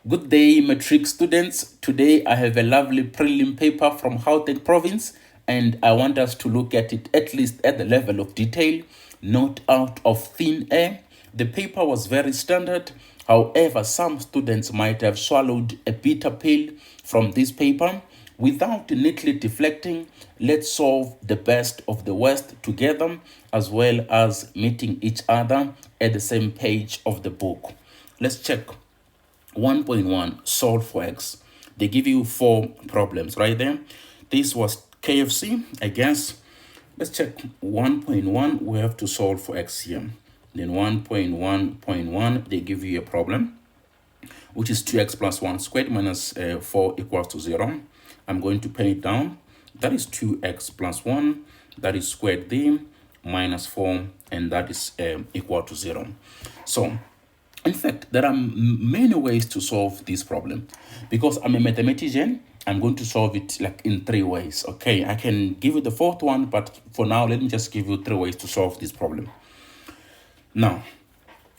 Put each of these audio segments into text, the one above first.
Good day, matric students. Today I have a lovely prelim paper from Gauteng province, and I want us to look at it at least at the level of detail, not out of thin air. The paper was very standard. However, some students might have swallowed a bitter pill from this paper. Without neatly deflecting, let's solve the best of the worst together, as well as meeting each other at the same page of the book. Let's check 1.1 solve for x. They give you 4 problems right there. This was KFC, I guess. Let's check 1.1. We have to solve for x here. Then 1.1.1, they give you a problem, which is 2x plus 1 squared minus 4 equals to 0. I'm going to pen it down. That is 2x plus 1. That is squared there, minus 4, and that is equal to 0. So, in fact, there are many ways to solve this problem. Because I'm a mathematician, I'm going to solve it like in 3 ways. Okay, I can give you the 4th one, but for now, let me just give you 3 ways to solve this problem. Now,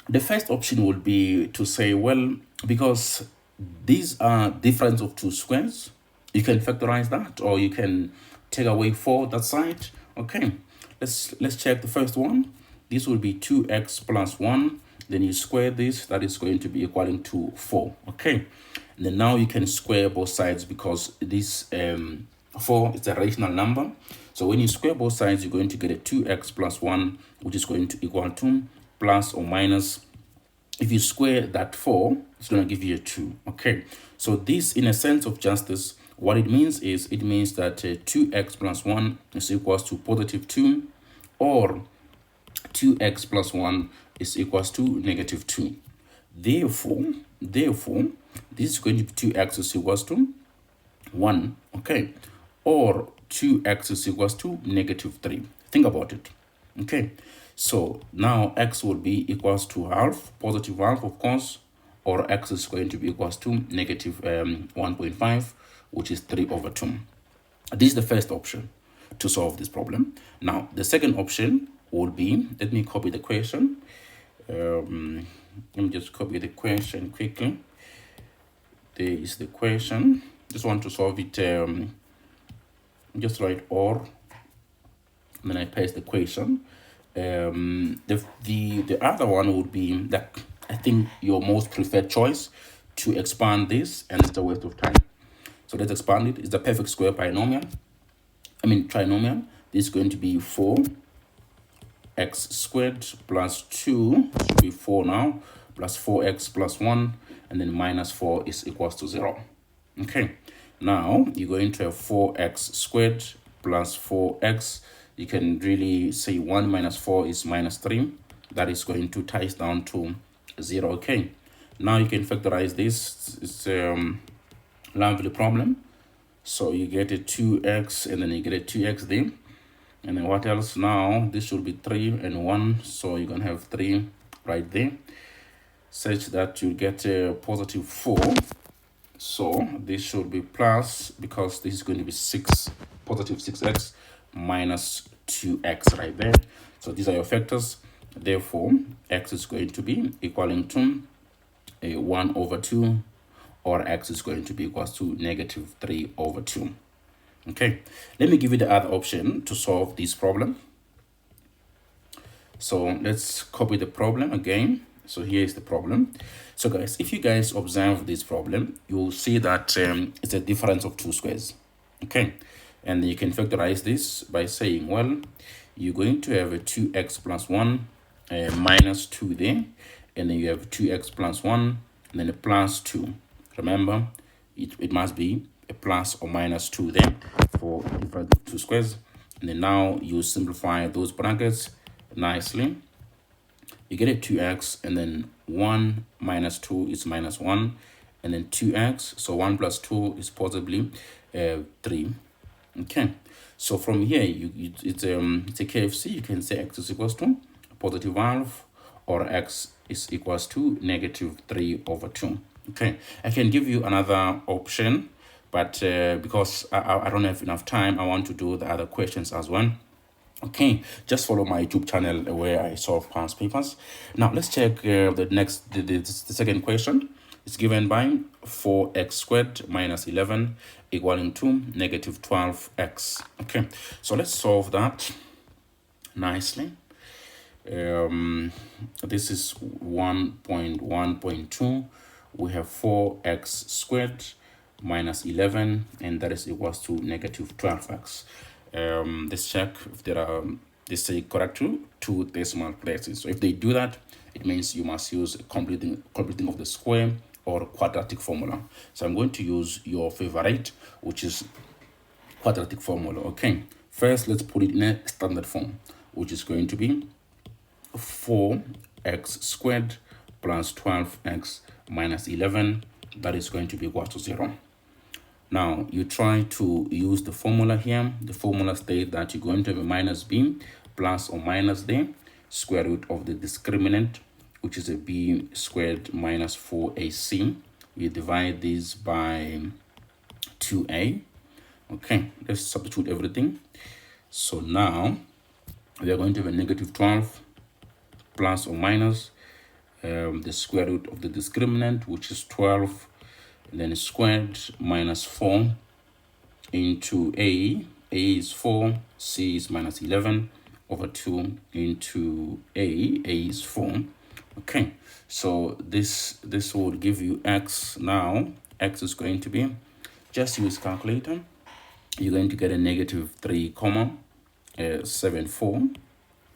the first option would be to say, well, because these are difference of 2 squares, you can factorize that, or you can take away 4 that side. Okay, let's check the first one. This will be 2x plus 1. Then you square this, that is going to be equaling to 4. Okay, and then now you can square both sides because this 4 is a rational number. So when you square both sides, you're going to get a 2x plus 1, which is going to equal to plus or minus. If you square that 4, it's going to give you a 2. Okay, so this, in a sense of justice, what it means is, it means that 2x plus 1 is equals to positive 2, or 2x plus 1 is equals to negative 2. Therefore, this is going to be 2x is equals to 1, okay? Or 2x is equals to negative 3. Think about it, okay? So now x will be equals to half, positive half, of course, or x is going to be equals to negative 1.5, which is 3 over 2. This is the first option to solve this problem. Now, the second option would be, let me copy the question. Let me just copy the question quickly. There is the question. Just want to solve it. Just write or, and then I paste the question. The other one would be that I think your most preferred choice to expand this, and it's a waste of time. So let's expand it. It's the perfect square trinomial. This is going to be 4 x squared plus 2 should be 4 now, plus 4x plus 1, and then minus 4 is equals to 0. Okay, now you're going to have 4x squared plus 4x. You can really say 1 minus 4 is minus 3. That is going to tie us down to 0. Okay, now you can factorize this. It's a lovely problem. So you get a 2x, and then you get a 2x there. And then what else now? This should be 3 and 1. So you're going to have 3 right there, such that you get a positive 4. So this should be plus, because this is going to be 6, positive 6x minus 2x right there. So these are your factors. Therefore, x is going to be equaling to a 1 over 2, or x is going to be equals to negative 3 over 2. Okay, let me give you the other option to solve this problem. So let's copy the problem again. So here is the problem. So guys, if you guys observe this problem, you'll see that it's a difference of 2 squares. Okay, and you can factorize this by saying, well, you're going to have a 2x plus 1 minus 2 there, and then you have 2x plus 1, and then a plus 2. Remember, it must be a plus or minus 2 there for different 2 squares. And then now you simplify those brackets nicely. You get a 2x, and then 1 minus 2 is minus 1, and then 2x. So 1 plus 2 is possibly 3. Okay, so from here, it's a KFC. You can say x is equals to positive half, or x is equals to negative 3 over 2. Okay, I can give you another option, but because I don't have enough time, I want to do the other questions as well. Okay, just follow my YouTube channel where I solve past papers. Now let's check the second question. It's given by 4x squared minus 11 equaling to negative 12x. Okay, so let's solve that nicely. This is 1.1.2. We have 4x squared minus 11, and that is equals to negative 12x. Let's check if there are, they say correct to two decimal places. So if they do that, it means you must use completing of the square or quadratic formula. So I'm going to use your favorite, which is quadratic formula. Okay, first let's put it in a standard form, which is going to be 4x squared plus 12x minus 11. That is going to be equal to 0. Now you try to use the formula here. The formula states that you're going to have a minus b plus or minus the square root of the discriminant, which is a b squared minus 4ac. You divide this by 2a. Okay, let's substitute everything. So now we are going to have a negative 12 plus or minus the square root of the discriminant, which is 12, and then squared minus 4 into a is 4, c is minus 11 over 2 into a is 4. Okay, so this will give you x. Now x is going to be, just use calculator, you're going to get a negative 3,74,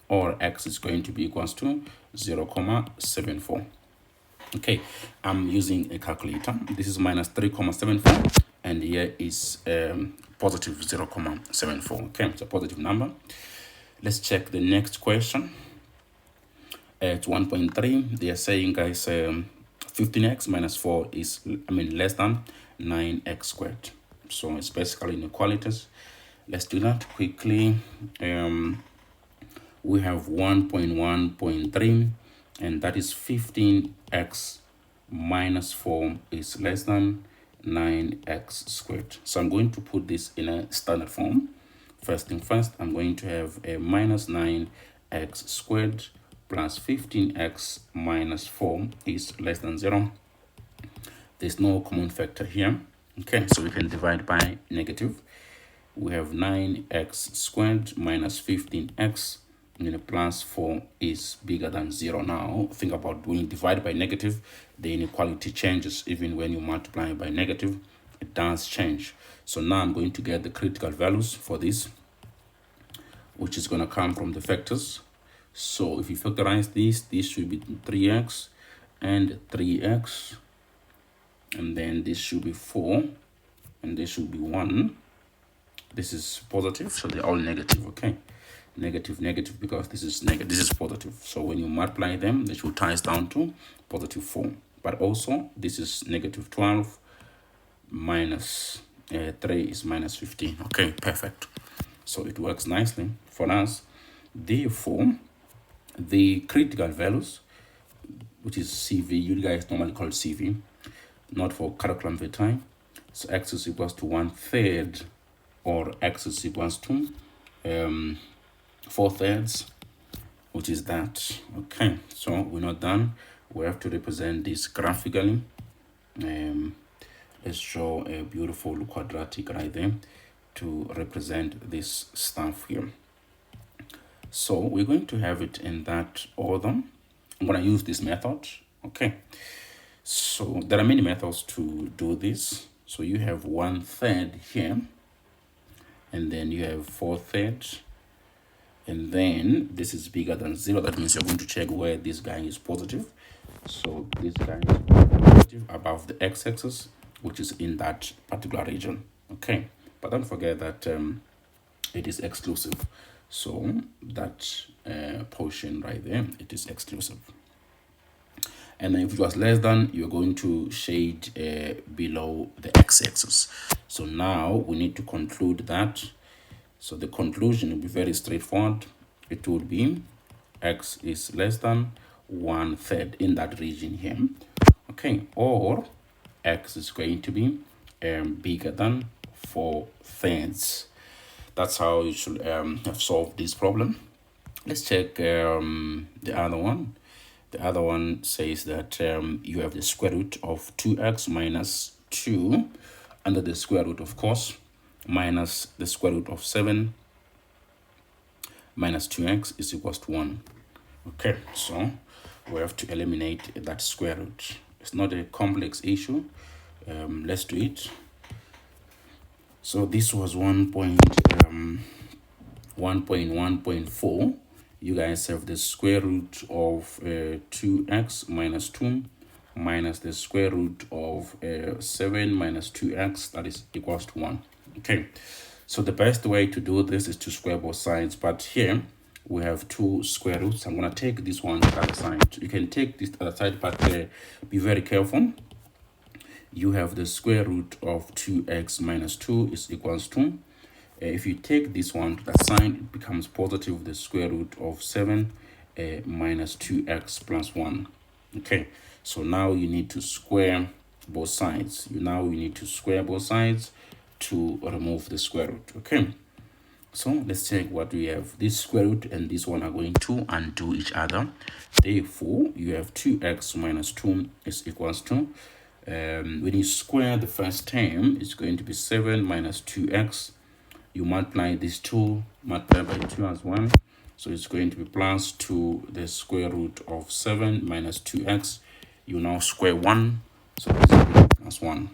or x is going to be equals to 0,74. Okay, I'm using a calculator. This is minus 3,74, and here is positive 0,74. Okay, it's a positive number. Let's check the next question. It's 1.3. They are saying, guys, 15x minus 4 is, less than 9x squared. So it's basically inequalities. Let's do that quickly. We have 1.1.3, and that is 15x minus 4 is less than 9x squared. So I'm going to put this in a standard form. First thing first, I'm going to have a minus 9x squared plus 15x minus 4 is less than 0. There's no common factor here. Okay, so we can divide by negative. We have 9x squared minus 15x, and then plus 4 is bigger than 0. Now think about when you divide by negative, the inequality changes. Even when you multiply by negative, it does change. So now I'm going to get the critical values for this, which is going to come from the factors. So if you factorize this should be 3x and 3x, and then this should be 4, and this should be 1. This is positive, so they're all negative. Okay, negative, negative, because this is negative, this is positive. So when you multiply them, they should ties down to positive 4. But also this is negative 12 minus 3 is minus 15. Okay, perfect. So it works nicely for us. Therefore, the critical values, which is CV, you guys normally call it CV, not for curriculum vitae. So x is equals to 1/3, or x is equals to 4/3, which is that. Okay, so we're not done. We have to represent this graphically. Let's draw a beautiful quadratic right there to represent this stuff here. So we're going to have it in that order. I'm going to use this method. Okay, so there are many methods to do this. So you have 1/3 here, and then you have 4/3, and then this is bigger than 0. That means you're going to check where this guy is positive. So this guy is positive above the x-axis, which is in that particular region. Okay, but don't forget that it is exclusive. So that portion right there, it is exclusive. And then if it was less than, you're going to shade below the x-axis. So now we need to conclude that. So the conclusion will be very straightforward. It would be x is less than 1/3 in that region here. Okay, or x is going to be bigger than 4/3. That's how you should have solved this problem. Let's check the other one. The other one says that you have the square root of 2x minus 2 under the square root, of course, minus the square root of 7 minus 2x is equals to 1. Okay, so we have to eliminate that square root. It's not a complex issue. Let's do it. So this was 1.1.4. You guys have the square root of 2x minus 2 minus the square root of 7 minus 2x, that is equals to 1. Okay, so the best way to do this is to square both sides, but here we have two square roots. I'm going to take this one to the other side. You can take this other side, but be very careful. You have the square root of 2x minus 2 is equals to, if you take this one to the side, it becomes positive the square root of 7 minus 2x plus 1. Okay, so now you need to square both sides. You need to square both sides to remove the square root. Okay, so let's check what we have. This square root and this one are going to undo each other. Therefore, you have 2x minus 2 is equals to, when you square the first term, it's going to be 7 minus 2x. You multiply these two, multiply by 2 as well. So it's going to be plus 2 the square root of 7 minus 2x. You now square 1, so this is plus 1.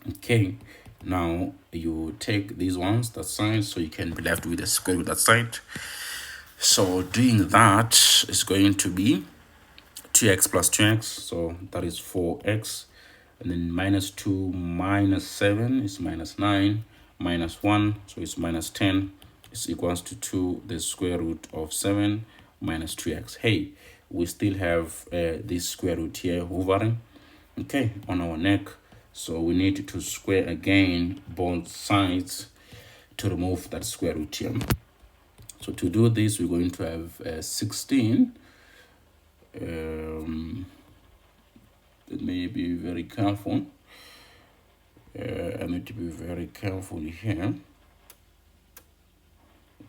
Okay, now you take these ones that side, so you can be left with the square root that side. So doing that is going to be 2x plus 2x, so that is 4x. And then minus 2 minus 7 is minus 9. Minus 1, so it's minus 10, is equals to 2 the square root of 7 minus 2x. Hey, we still have this square root here hovering, okay, on our neck. So we need to square again both sides to remove that square root here. So to do this, we're going to have 16. Let me be very careful. I need to be very careful here.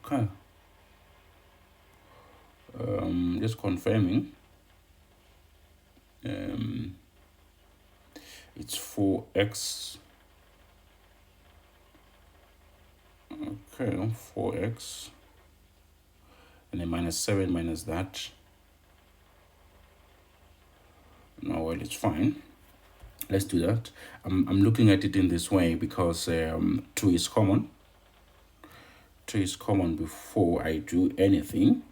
Okay. Just confirming. It's 4x. Okay, 4x. And then minus 7 minus that. No, well, it's fine. Let's do that. I'm looking at it in this way because 2 is common. 2 is common before I do anything.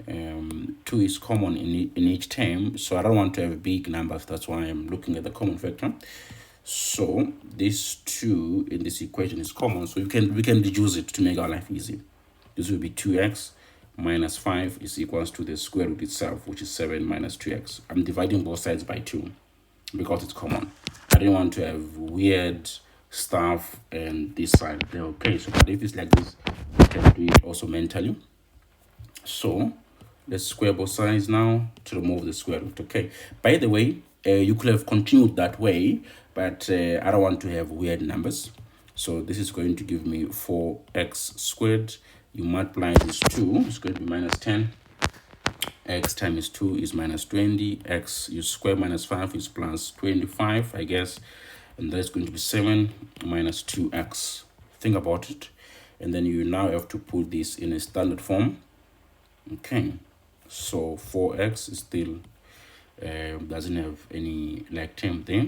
2 is common in each term, so I don't want to have big numbers. That's why I'm looking at the common factor. So this 2 in this equation is common, so we can reduce it to make our life easy. This will be 2x minus 5 is equals to the square root itself, which is 7 minus 2x. I'm dividing both sides by 2. Because it's common. I didn't want to have weird stuff and this side there. Okay, so but if it's like this, you can do it also mentally. So let's square both sides now to remove the square root. Okay, by the way, you could have continued that way, but I don't want to have weird numbers. So this is going to give me 4x squared. You multiply these two, it's going to be minus 10. X times 2 is minus 20. X, you square minus 5 is plus 25, I guess. And that's going to be 7 minus 2x. Think about it. And then you now have to put this in a standard form. Okay. So 4x is still doesn't have any like term there.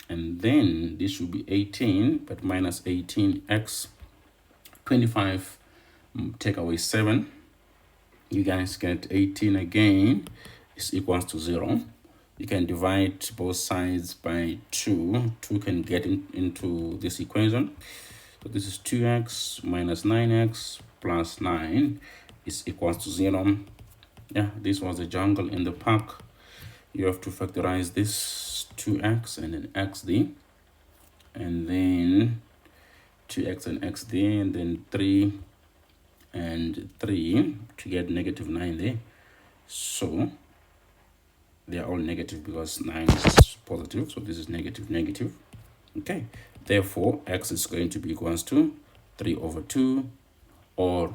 And then this should be 18, but minus 18x. 25, take away 7. You guys get 18 again is equals to 0. You can divide both sides by 2. 2 can get into this equation. So this is 2x minus 9x plus 9 is equals to 0. Yeah, this was the jungle in the park. You have to factorize this 2x and then xd. And then 2x and xd, and then 3 and 3 to get negative 9 there. So they are all negative because 9 is positive, so this is negative negative. Okay, therefore x is going to be equals to 3 over 2, or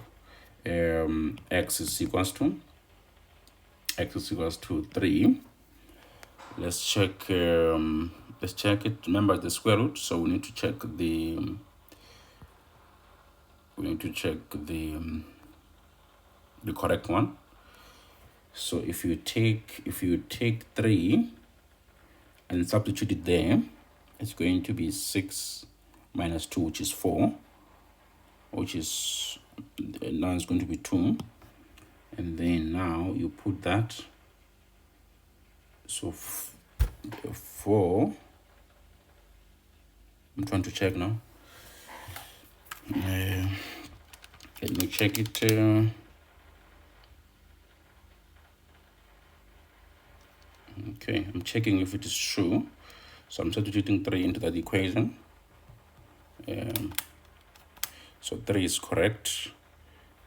x is equals to x is equals to 3. Let's check it. Remember the square root, so we need to check the correct one. So if you take 3 and substitute it there, it's going to be 6 minus 2, which is 4, which is now it's going to be 2. And then now you put that, so 4. I'm trying to check now. Let me check it. Okay, I'm checking if it is true. So I'm substituting 3 into that equation. So 3 is correct.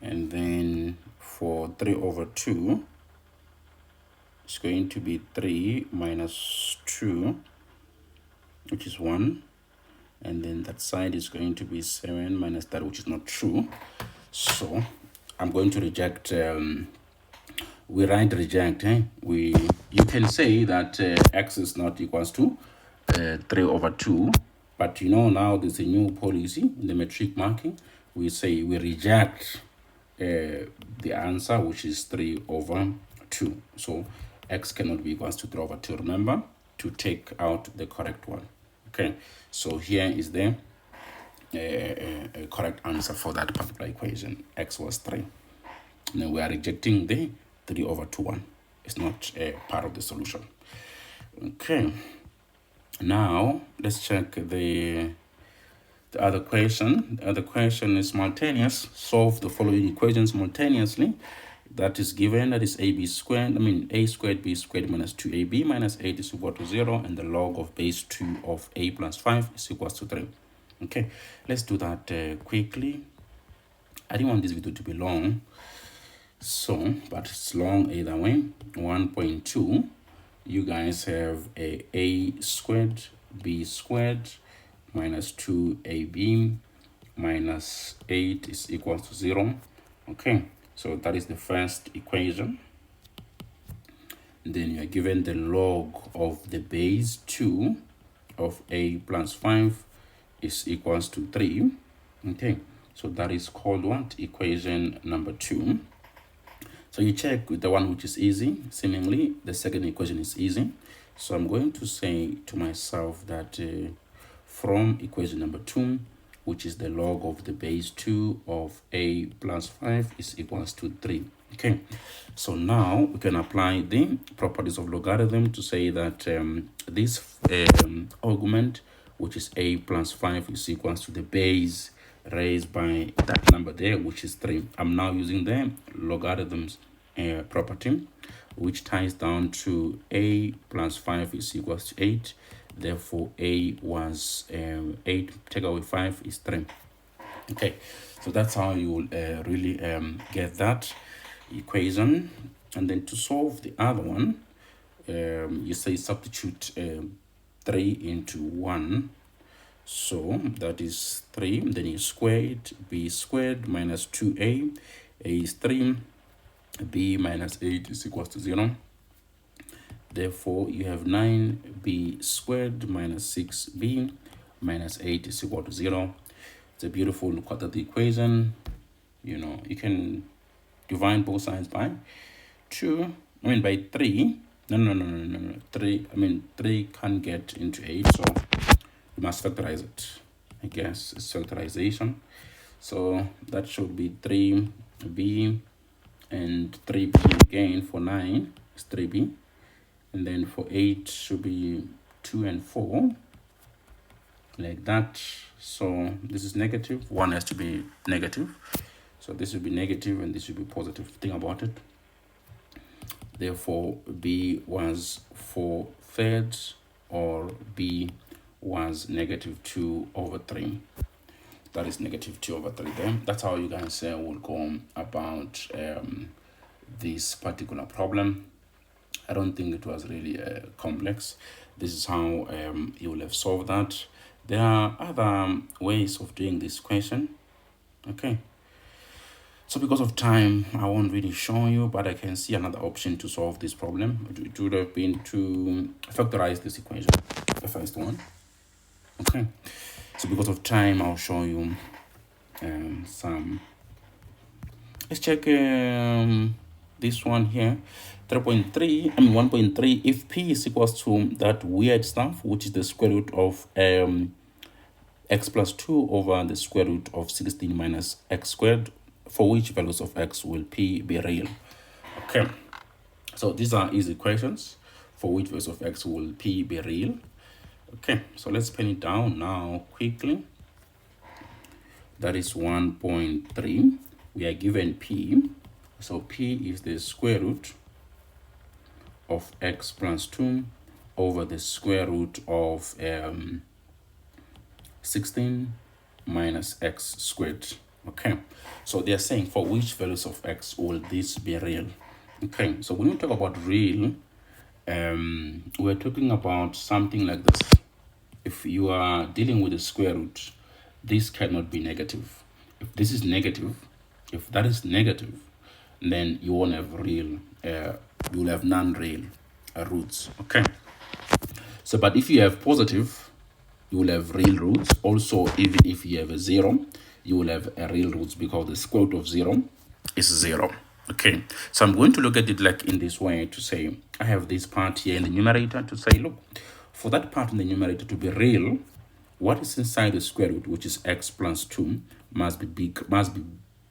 And then for 3 over 2, it's going to be 3 minus 2, which is 1. And then that side is going to be 7 minus that, which is not true. So I'm going to reject. We write reject. You can say that x is not equals to 3 over 2. But now there's a new policy in the metric marking. We say we reject the answer, which is 3 over 2. So x cannot be equals to 3 over 2. Remember to take out the correct one. Okay, so here is the correct answer for that particular equation. X was 3. Now we are rejecting the 3 over 2 one. It's not part of the solution. Okay, now let's check the other question. The other question is simultaneous. Solve the following equation simultaneously. That is given, that is a squared b squared minus 2ab minus 8 is equal to 0, and the log of base 2 of a plus 5 is equals to 3. Okay, let's do that quickly. I didn't want this video to be long, so but it's long either way. 1.2, you guys have a squared b squared minus 2ab minus 8 is equal to 0. Okay, so that is the first equation. Then you are given the log of the base 2 of a plus 5 is equals to 3. Okay, so that is called what? Equation number 2. So you check with the one which is easy. Seemingly the second equation is easy. So I'm going to say to myself that from equation number 2, which is the log of the base 2 of a plus 5 is equals to 3. Okay, so now we can apply the properties of logarithm to say that this argument, which is a plus 5, is equals to the base raised by that number there, which is 3. I'm now using the logarithms property, which ties down to a plus 5 is equals to 8. Therefore a was 8, take away 5 is 3. Okay, so that's how you will really get that equation. And then to solve the other one, you say substitute 3 into 1. So that is 3, then you square it, b squared minus 2a, a is 3, b minus 8 is equals to 0. Therefore, you have 9b squared minus 6b minus 8 is equal to 0. It's a beautiful quadratic equation. You can divide both sides by 2. By 3. No. 3. 3 can't get into 8, so you must factorize it. I guess it's factorization. So that should be 3b and 3b again. For 9 is 3b. And then for 8 should be 2 and 4, like that. So this is negative. 1 has to be negative. So this will be negative and this will be positive. Think about it. Therefore, b was 4/3 or b was negative 2 over 3. That is negative 2 over 3 there. That's how you guys will go about this particular problem. I don't think it was really complex. This is how you will have solved that. There are other ways of doing this question. Okay. So because of time, I won't really show you, but I can see another option to solve this problem. It would have been to factorize this equation, the first one. Okay, so because of time, I'll show you some. Let's check this one here. 1.3, if p is equals to that weird stuff, which is the square root of x plus 2 over the square root of 16 minus x squared, for which values of x will p be real? Okay, so these are easy questions. For which values of x will p be real? Okay, so let's pen it down now quickly. That is 1.3. We are given p. So p is the square root of x plus 2 over the square root of 16 minus x squared. Okay, so they are saying for which values of x will this be real? Okay, so when we talk about real, we're talking about something like this. If you are dealing with a square root, this cannot be negative. If this is negative, if that is negative, then you won't have real, you'll have non-real roots. Okay, so but if you have positive, you will have real roots. Also, even if you have a 0, you will have a real roots, because the square root of 0 is 0. Okay, so I'm going to look at it like in this way, to say I have this part here in the numerator, to say, look, for that part in the numerator to be real, what is inside the square root, which is x plus 2, must be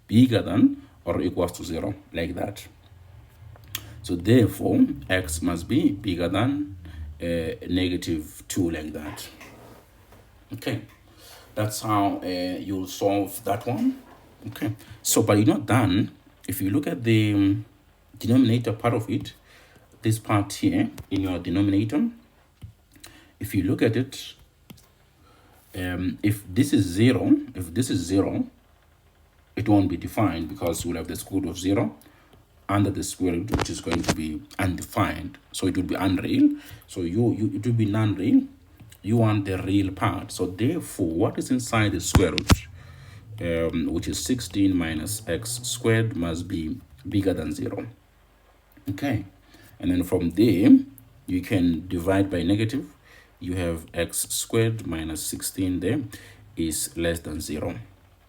bigger than or equals to 0, like that. So therefore, x must be bigger than negative 2, like that. Okay, that's how you'll solve that one. Okay, so but you're not done. If you look at the denominator part of it, this part here in your denominator, if you look at it, if this is 0, it won't be defined, because you'll have the square root of 0 under the square root, which is going to be undefined, so it will be unreal. So it will be non-real. You want the real part. So therefore, what is inside the square root, which is 16 minus x squared, must be bigger than 0. Okay, and then from there you can divide by negative. You have x squared minus 16 there is less than 0.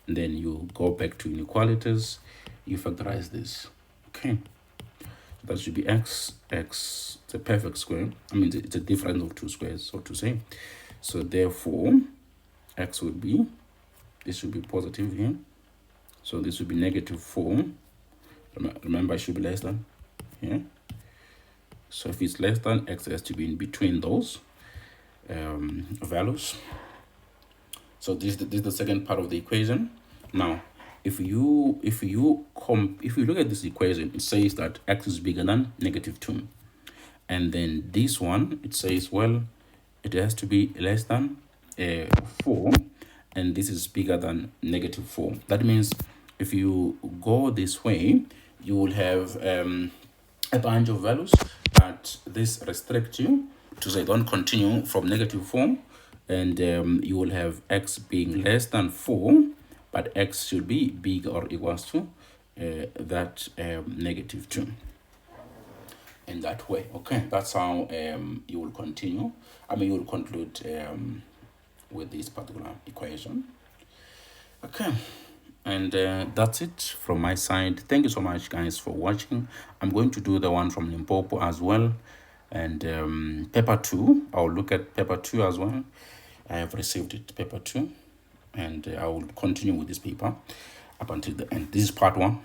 And then you go back to inequalities, you factorize this. Okay, that should be x, it's a perfect square. I mean, it's a difference of 2 squares, so to say. So therefore, x would be, this should be positive here. So this would be negative 4. Remember, it should be less than here. So if it's less than, x has to be in between those values. So this is the second part of the equation. Now, if you look at this equation, it says that x is bigger than negative 2, and then this one, it says, well, it has to be less than 4, and this is bigger than negative 4. That means if you go this way, you will have a bunch of values, but this restricts you to say don't continue from negative 4, and you will have x being less than 4, but x should be bigger or equals to that negative 2. In that way. Okay, that's how you will continue. I mean, you will conclude with this particular equation. Okay, and that's it from my side. Thank you so much, guys, for watching. I'm going to do the one from Limpopo as well, and paper 2. I'll look at paper 2 as well. I have received it, paper 2, and I will continue with this paper up until the end. This is part 1.